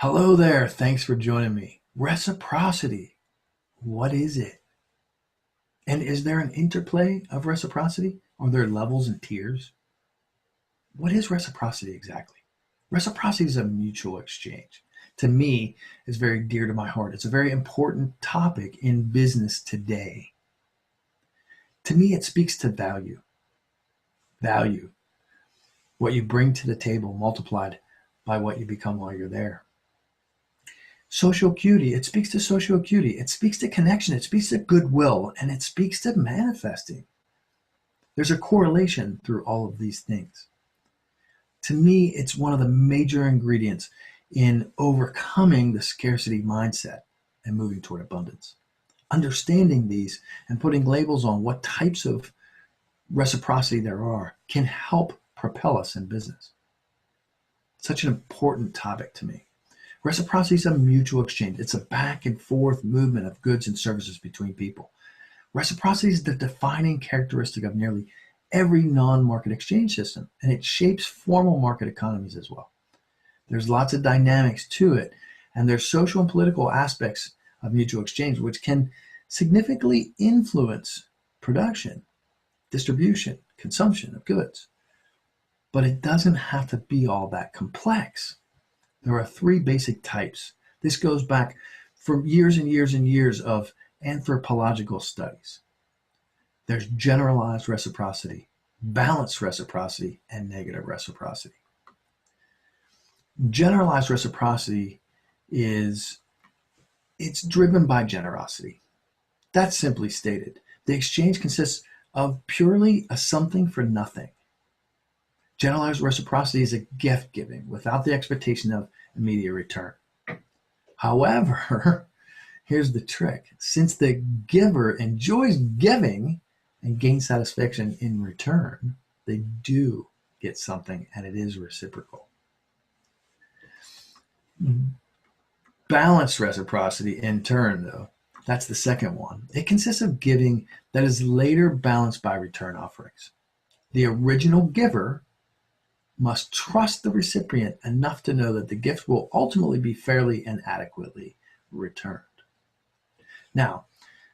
Hello there. Thanks for joining me. Reciprocity. What is it? And is there an interplay of reciprocity? Are there levels and tiers? What is reciprocity exactly? Reciprocity is a mutual exchange. To me, it's very dear to my heart. It's a very important topic in business today. To me, it speaks to value. Value. What you bring to the table multiplied by what you become while you're there. Social acuity, it speaks to social acuity. It speaks to connection. It speaks to goodwill, and it speaks to manifesting. There's a correlation through all of these things. To me, it's one of the major ingredients in overcoming the scarcity mindset and moving toward abundance. Understanding these and putting labels on what types of reciprocity there are can help propel us in business. Such an important topic to me. Reciprocity is a mutual exchange. It's a back and forth movement of goods and services between people. Reciprocity is the defining characteristic of nearly every non-market exchange system, and it shapes formal market economies as well. There's lots of dynamics to it, and there's social and political aspects of mutual exchange which can significantly influence production, distribution, consumption of goods. But it doesn't have to be all that complex. There are three basic types. This goes back for years and years and years of anthropological studies. There's generalized reciprocity, balanced reciprocity, and negative reciprocity. Generalized reciprocity it's driven by generosity. That's simply stated. The exchange consists of purely a something for nothing. Generalized reciprocity is a gift giving without the expectation of immediate return. However, here's the trick. Since the giver enjoys giving and gains satisfaction in return, they do get something and it is reciprocal. Balanced reciprocity, in turn, though, that's the second one. It consists of giving that is later balanced by return offerings. The original giver must trust the recipient enough to know that the gift will ultimately be fairly and adequately returned. Now,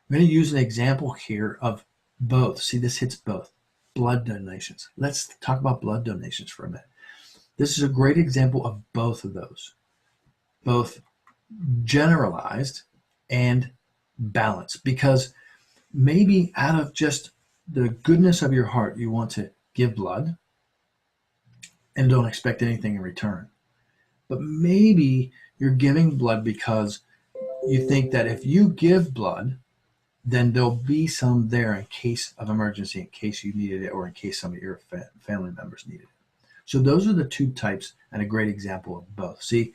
I'm going to use an example here of both. See, this hits both. Blood donations. Let's talk about blood donations for a minute. This is a great example of both of those, both generalized and balanced, because maybe out of just the goodness of your heart, you want to give blood and don't expect anything in return. But maybe you're giving blood because you think that if you give blood, then there'll be some there in case of emergency, in case you needed it, or in case some of your family members needed it. So those are the two types and a great example of both. See,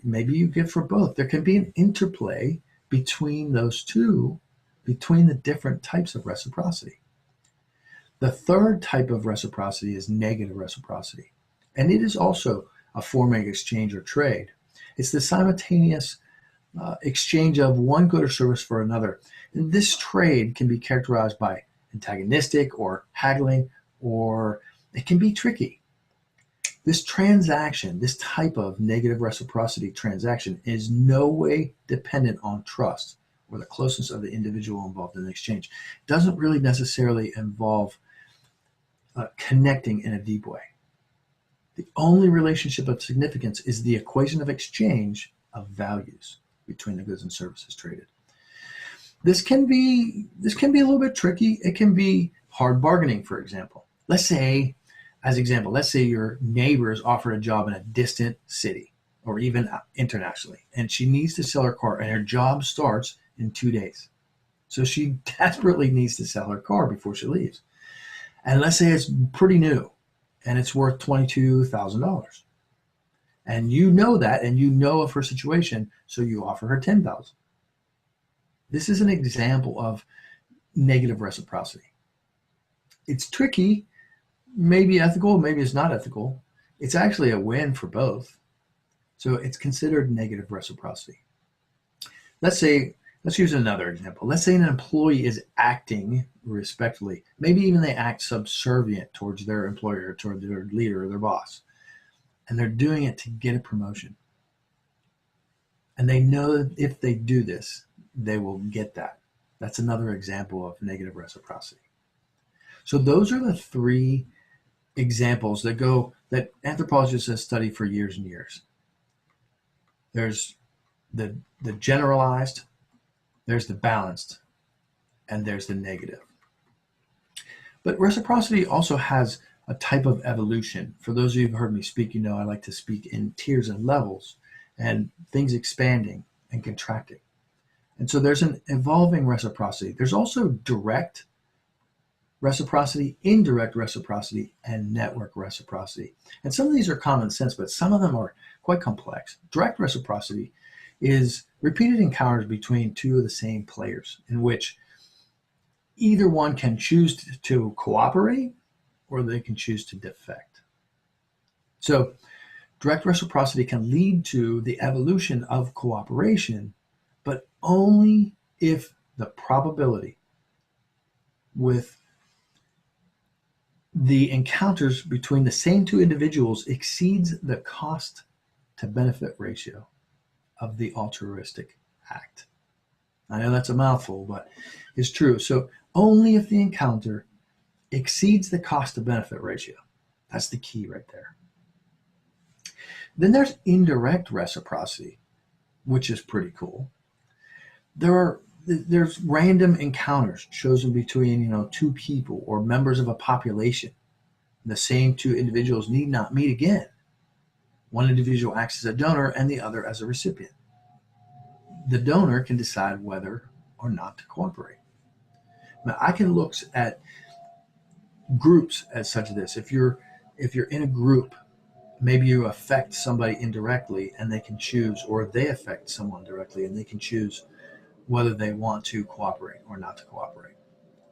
maybe you give for both. There can be an interplay between those two, between the different types of reciprocity. The third type of reciprocity is negative reciprocity. And it is also a form of exchange or trade. It's the simultaneous exchange of one good or service for another. And this trade can be characterized by antagonistic or haggling, or it can be tricky. This transaction, this type of negative reciprocity transaction, is no way dependent on trust or the closeness of the individual involved in the exchange. It doesn't really necessarily involve connecting in a deep way. The only relationship of significance is the equation of exchange of values between the goods and services traded. This can be a little bit tricky. It can be hard bargaining, for example. Let's say your neighbor is offered a job in a distant city or even internationally, and she needs to sell her car, and her job starts in 2 days. So she desperately needs to sell her car before she leaves. And let's say it's pretty new and it's worth $22,000. And you know that, and you know of her situation, so you offer her $10,000. This is an example of negative reciprocity. It's tricky, maybe ethical, maybe it's not ethical. It's actually a win for both. So it's considered negative reciprocity. Let's use another example. Let's say an employee is acting respectfully. Maybe even they act subservient towards their employer, toward their leader or their boss. And they're doing it to get a promotion. And they know that if they do this, they will get that. That's another example of negative reciprocity. So those are the three examples that anthropologists have studied for years and years. There's the generalized, there's the balanced, and there's the negative. But reciprocity also has a type of evolution. For those of you who've heard me speak, you know I like to speak in tiers and levels and things expanding and contracting. And so there's an evolving reciprocity. There's also direct reciprocity, indirect reciprocity, and network reciprocity. And some of these are common sense, but some of them are quite complex. Direct reciprocity is repeated encounters between two of the same players in which either one can choose to cooperate or they can choose to defect. So direct reciprocity can lead to the evolution of cooperation, but only if the probability with the encounters between the same two individuals exceeds the cost to benefit ratio of the altruistic act. I know that's a mouthful, but it's true. So only if the encounter exceeds the cost to benefit ratio. That's the key right there. Then there's indirect reciprocity, which is pretty cool. There's random encounters chosen between two people or members of a population. The same two individuals need not meet again. One individual acts as a donor and the other as a recipient. The donor can decide whether or not to cooperate. Now, I can look at groups as such as this. If you're in a group, maybe you affect somebody indirectly and they can choose, or they affect someone directly and they can choose whether they want to cooperate or not to cooperate.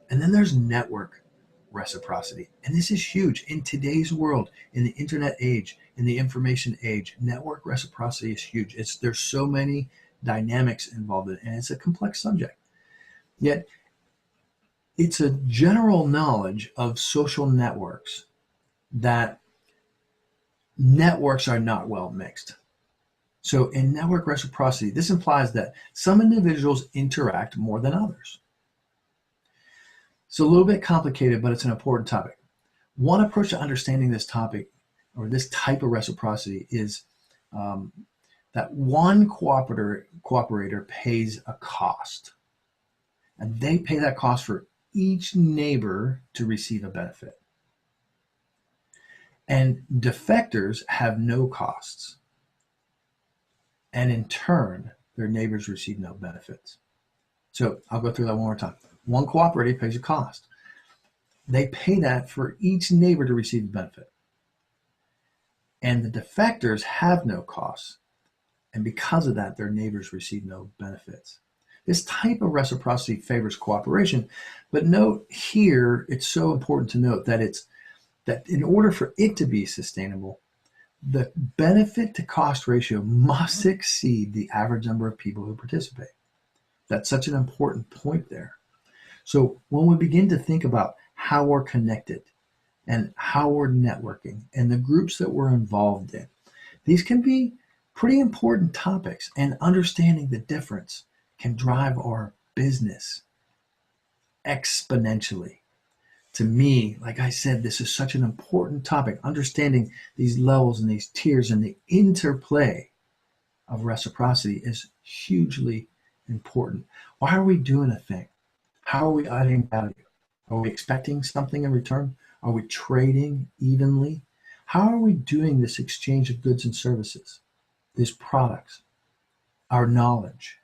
And then there's network reciprocity. And this is huge in today's world, in the internet age, in the information age. Network reciprocity is huge. There's so many dynamics involved in it, and it's a complex subject. Yet it's a general knowledge of social networks that networks are not well mixed. So in network reciprocity, this implies that some individuals interact more than others. It's a little bit complicated, but it's an important topic. One approach to understanding this topic, or this type of reciprocity, is that one cooperator pays a cost. And they pay that cost for each neighbor to receive a benefit. And defectors have no costs. And in turn, their neighbors receive no benefits. So I'll go through that one more time. One cooperative pays a cost. They pay that for each neighbor to receive the benefit. And the defectors have no costs. And because of that, their neighbors receive no benefits. This type of reciprocity favors cooperation, but note here, it's so important to note that in order for it to be sustainable, the benefit to cost ratio must exceed the average number of people who participate. That's such an important point there. So when we begin to think about how we're connected and how we're networking and the groups that we're involved in, these can be pretty important topics, and understanding the difference can drive our business exponentially. To me, like I said, this is such an important topic. Understanding these levels and these tiers and the interplay of reciprocity is hugely important. Why are we doing a thing? How are we adding value? Are we expecting something in return? Are we trading evenly? How are we doing this exchange of goods and services, these products, our knowledge?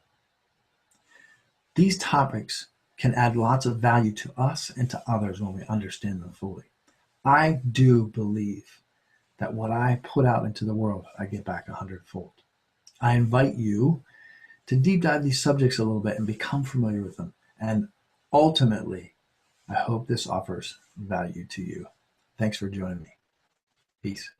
These topics can add lots of value to us and to others when we understand them fully. I do believe that what I put out into the world, I get back 100-fold. I invite you to deep dive these subjects a little bit and become familiar with them. And ultimately, I hope this offers value to you. Thanks for joining me. Peace.